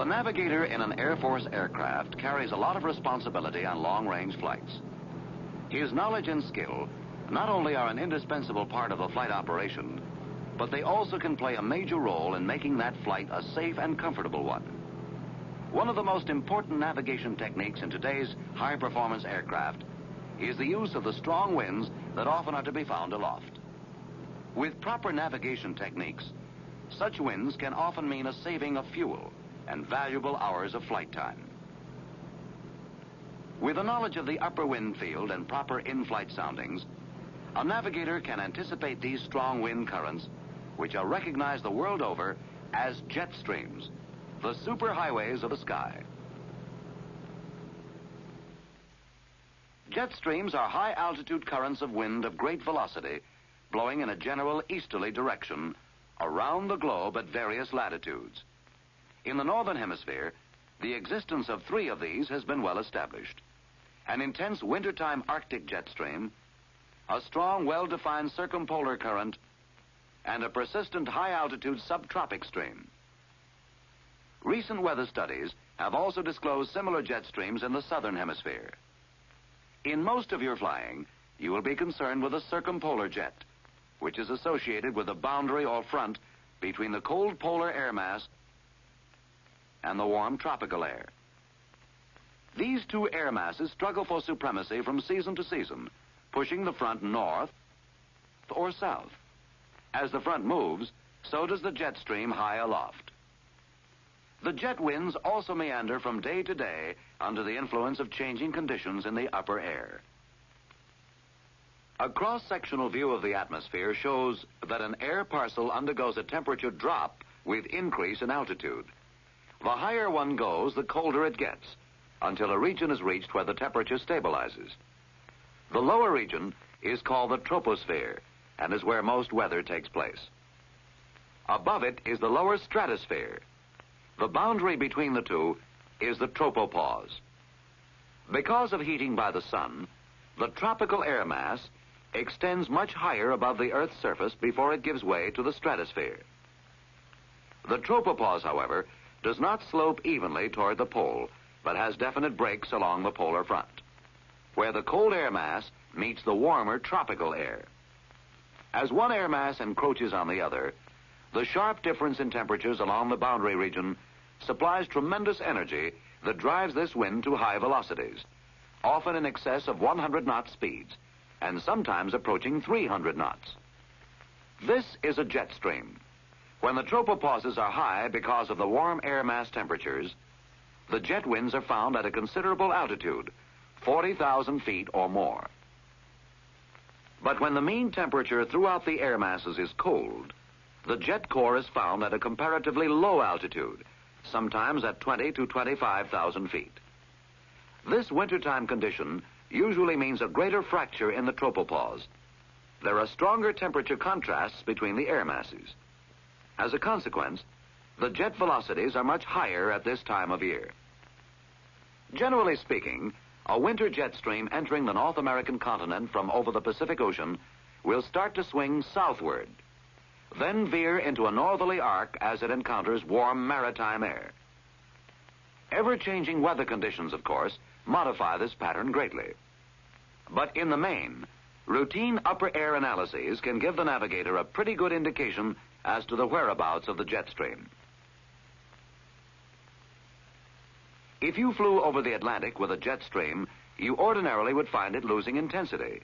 navigator in an Air Force aircraft carries a lot of responsibility on long-range flights. His knowledge and skill not only are an indispensable part of a flight operation, but they also can play a major role in making that flight a safe and comfortable one. One of the most important navigation techniques in today's high-performance aircraft is the use of the strong winds that often are to be found aloft. With proper navigation techniques, such winds can often mean a saving of fuel and valuable hours of flight time. With a knowledge of the upper wind field and proper in-flight soundings, a navigator can anticipate these strong wind currents, which are recognized the world over as jet streams, the superhighways of the sky. Jet streams are high-altitude currents of wind of great velocity, blowing in a general easterly direction around the globe at various latitudes. In the northern hemisphere, the existence of 3 of these has been well established: an intense wintertime Arctic jet stream, a strong, well-defined circumpolar current, and a persistent high-altitude subtropic stream. Recent weather studies have also disclosed similar jet streams in the southern hemisphere. In most of your flying, you will be concerned with a circumpolar jet, which is associated with the boundary or front between the cold polar air mass and the warm tropical air. These 2 air masses struggle for supremacy from season to season, pushing the front north or south. As the front moves, so does the jet stream high aloft. The jet winds also meander from day to day under the influence of changing conditions in the upper air. A cross-sectional view of the atmosphere shows that an air parcel undergoes a temperature drop with increase in altitude. The higher one goes, the colder it gets, until a region is reached where the temperature stabilizes. The lower region is called the troposphere and is where most weather takes place. Above it is the lower stratosphere. The boundary between the two is the tropopause. Because of heating by the sun, the tropical air mass extends much higher above the Earth's surface before it gives way to the stratosphere. The tropopause, however, does not slope evenly toward the pole, but has definite breaks along the polar front, where the cold air mass meets the warmer tropical air. As one air mass encroaches on the other, the sharp difference in temperatures along the boundary region supplies tremendous energy that drives this wind to high velocities, often in excess of 100 knot speeds, and sometimes approaching 300 knots. This is a jet stream. When the tropopauses are high because of the warm air mass temperatures, the jet winds are found at a considerable altitude, 40,000 feet or more. But when the mean temperature throughout the air masses is cold, the jet core is found at a comparatively low altitude, sometimes at 20 to 25,000 feet. This wintertime condition usually means a greater fracture in the tropopause. There are stronger temperature contrasts between the air masses. As a consequence, the jet velocities are much higher at this time of year. Generally speaking, a winter jet stream entering the North American continent from over the Pacific Ocean will start to swing southward, then veer into a northerly arc as it encounters warm maritime air. Ever-changing weather conditions, of course, modify this pattern greatly. But in the main, routine upper air analyses can give the navigator a pretty good indication as to the whereabouts of the jet stream. If you flew over the Atlantic with a jet stream, you ordinarily would find it losing intensity.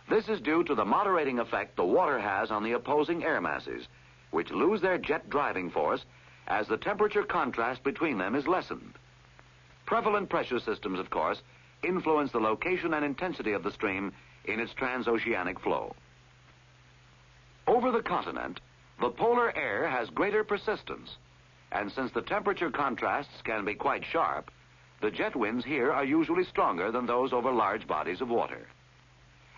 This is due to the moderating effect the water has on the opposing air masses, which lose their jet driving force as the temperature contrast between them is lessened. Prevalent pressure systems, of course, influence the location and intensity of the stream in its transoceanic flow. Over the continent, the polar air has greater persistence, and since the temperature contrasts can be quite sharp, the jet winds here are usually stronger than those over large bodies of water.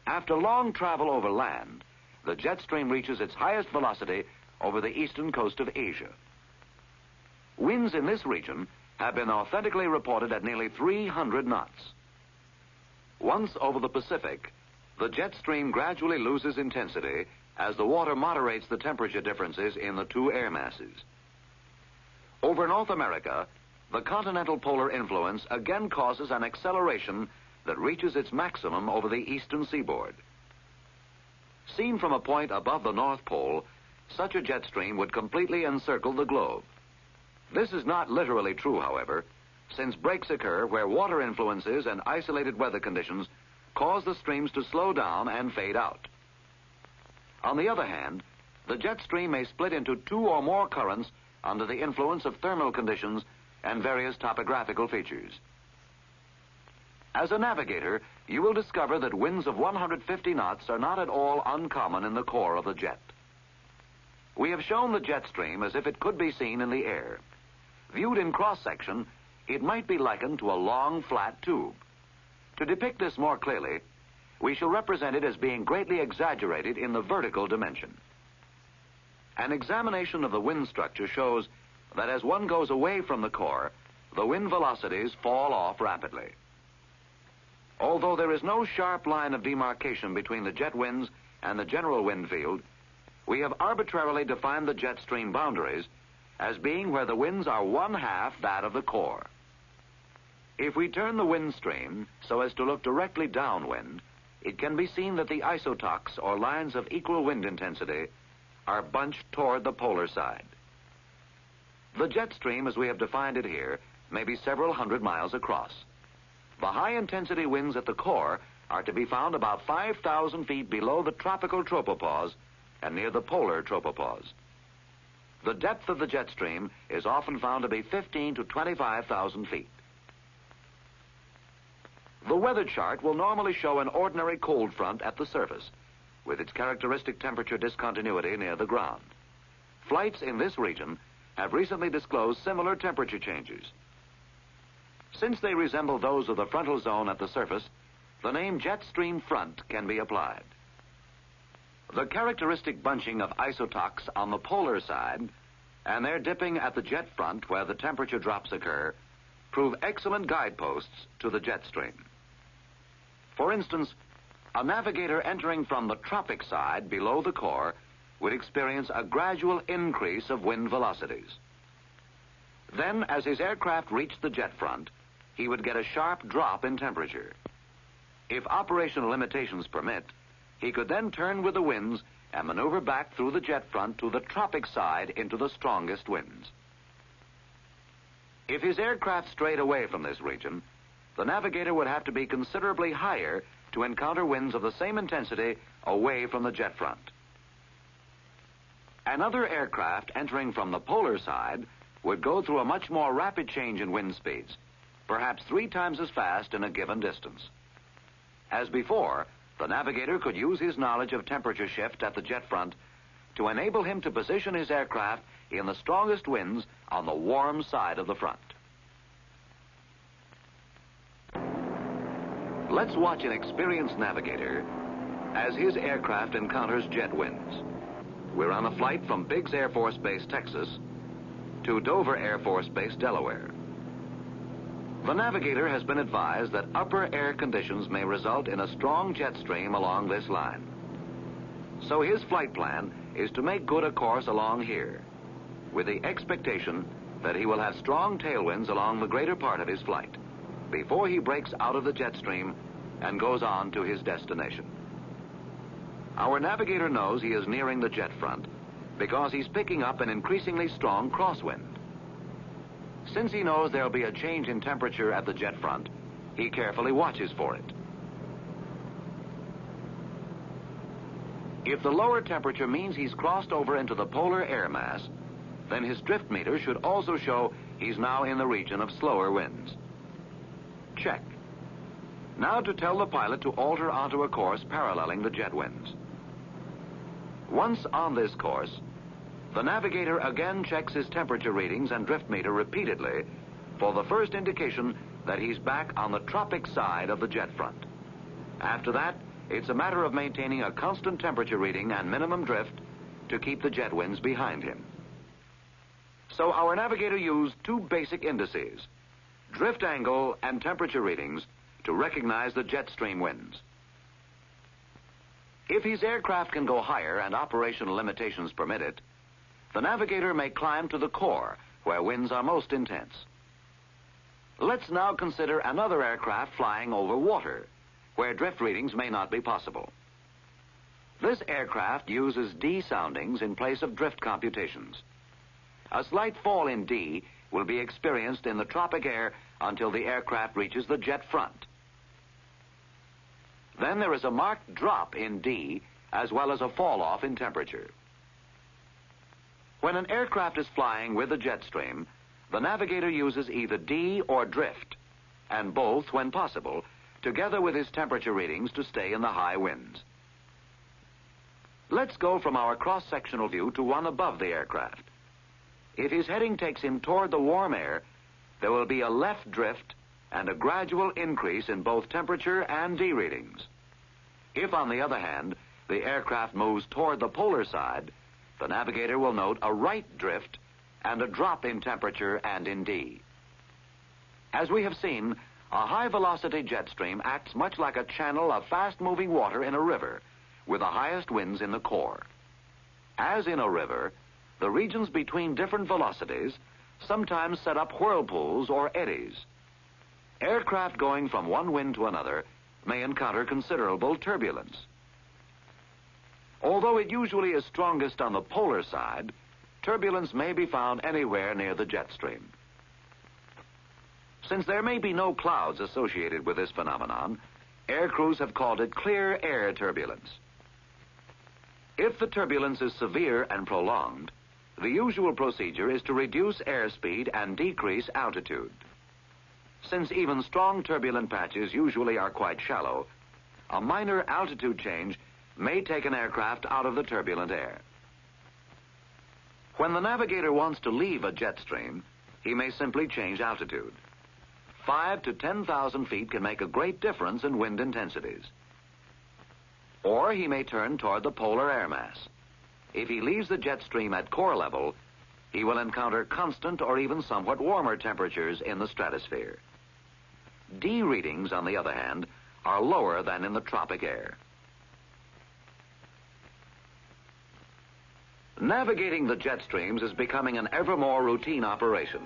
After long travel over land, the jet stream reaches its highest velocity over the eastern coast of Asia. Winds in this region have been authentically reported at nearly 300 knots. Once over the Pacific, the jet stream gradually loses intensity as the water moderates the temperature differences in the two air masses. Over North America, the continental polar influence again causes an acceleration that reaches its maximum over the eastern seaboard. Seen from a point above the North Pole, such a jet stream would completely encircle the globe. This is not literally true, however, since breaks occur where water influences and isolated weather conditions cause the streams to slow down and fade out. On the other hand, the jet stream may split into two or more currents under the influence of thermal conditions and various topographical features. As a navigator, you will discover that winds of 150 knots are not at all uncommon in the core of the jet. We have shown the jet stream as if it could be seen in the air. Viewed in cross-section, it might be likened to a long, flat tube. To depict this more clearly, we shall represent it as being greatly exaggerated in the vertical dimension. An examination of the wind structure shows that as one goes away from the core, the wind velocities fall off rapidly. Although there is no sharp line of demarcation between the jet winds and the general wind field, we have arbitrarily defined the jet stream boundaries as being where the winds are one-half that of the core. If we turn the wind stream so as to look directly downwind, it can be seen that the isotocks, or lines of equal wind intensity, are bunched toward the polar side. The jet stream, as we have defined it here, may be several hundred miles across. The high-intensity winds at the core are to be found about 5,000 feet below the tropical tropopause and near the polar tropopause. The depth of the jet stream is often found to be 15 to 25,000 feet. The weather chart will normally show an ordinary cold front at the surface, with its characteristic temperature discontinuity near the ground. Flights in this region have recently disclosed similar temperature changes. Since they resemble those of the frontal zone at the surface, the name jet stream front can be applied. The characteristic bunching of isotocks on the polar side and their dipping at the jet front where the temperature drops occur prove excellent guideposts to the jet stream. For instance, a navigator entering from the tropic side below the core would experience a gradual increase of wind velocities. Then, as his aircraft reached the jet front, he would get a sharp drop in temperature. If operational limitations permit, he could then turn with the winds and maneuver back through the jet front to the tropic side into the strongest winds. If his aircraft strayed away from this region, the navigator would have to be considerably higher to encounter winds of the same intensity away from the jet front. Another aircraft entering from the polar side would go through a much more rapid change in wind speeds, perhaps 3 times as fast in a given distance. As before, the navigator could use his knowledge of temperature shift at the jet front to enable him to position his aircraft in the strongest winds on the warm side of the front. Let's watch an experienced navigator as his aircraft encounters jet winds. We're on a flight from Biggs Air Force Base, Texas, to Dover Air Force Base, Delaware. The navigator has been advised that upper air conditions may result in a strong jet stream along this line. So his flight plan is to make good a course along here, with the expectation that he will have strong tailwinds along the greater part of his flight before he breaks out of the jet stream and goes on to his destination. Our navigator knows he is nearing the jet front because he's picking up an increasingly strong crosswind. Since he knows there'll be a change in temperature at the jet front, he carefully watches for it. If the lower temperature means he's crossed over into the polar air mass, then his drift meter should also show he's now in the region of slower winds. Check. Now to tell the pilot to alter onto a course paralleling the jet winds. Once on this course, the navigator again checks his temperature readings and drift meter repeatedly for the first indication that he's back on the tropic side of the jet front. After that, it's a matter of maintaining a constant temperature reading and minimum drift to keep the jet winds behind him. So our navigator used 2 basic indices, drift angle and temperature readings, to recognize the jet stream winds. If his aircraft can go higher and operational limitations permit it, the navigator may climb to the core where winds are most intense. Let's now consider another aircraft flying over water, where drift readings may not be possible. This aircraft uses D soundings in place of drift computations. A slight fall in D will be experienced in the tropic air until the aircraft reaches the jet front. Then there is a marked drop in D, as well as a fall-off in temperature. When an aircraft is flying with a jet stream, the navigator uses either D or drift, and both when possible, together with his temperature readings to stay in the high winds. Let's go from our cross-sectional view to one above the aircraft. If his heading takes him toward the warm air, there will be a left drift and a gradual increase in both temperature and D readings. If, on the other hand, the aircraft moves toward the polar side, the navigator will note a right drift and a drop in temperature and in D. As we have seen, a high-velocity jet stream acts much like a channel of fast-moving water in a river, with the highest winds in the core. As in a river, the regions between different velocities sometimes set up whirlpools or eddies. Aircraft going from one wind to another may encounter considerable turbulence. Although it usually is strongest on the polar side, turbulence may be found anywhere near the jet stream. Since there may be no clouds associated with this phenomenon, air crews have called it clear air turbulence. If the turbulence is severe and prolonged, the usual procedure is to reduce airspeed and decrease altitude. Since even strong turbulent patches usually are quite shallow, a minor altitude change may take an aircraft out of the turbulent air. When the navigator wants to leave a jet stream, he may simply change altitude. 5,000 to 10,000 feet can make a great difference in wind intensities. Or he may turn toward the polar air mass. If he leaves the jet stream at core level, he will encounter constant or even somewhat warmer temperatures in the stratosphere. D readings, on the other hand, are lower than in the tropic air. Navigating the jet streams is becoming an ever more routine operation.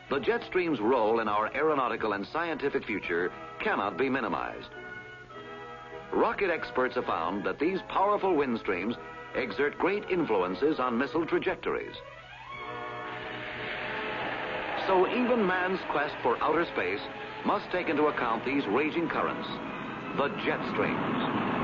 The jet stream's role in our aeronautical and scientific future cannot be minimized. Rocket experts have found that these powerful wind streams exert great influences on missile trajectories. So even man's quest for outer space must take into account these raging currents, the jet streams.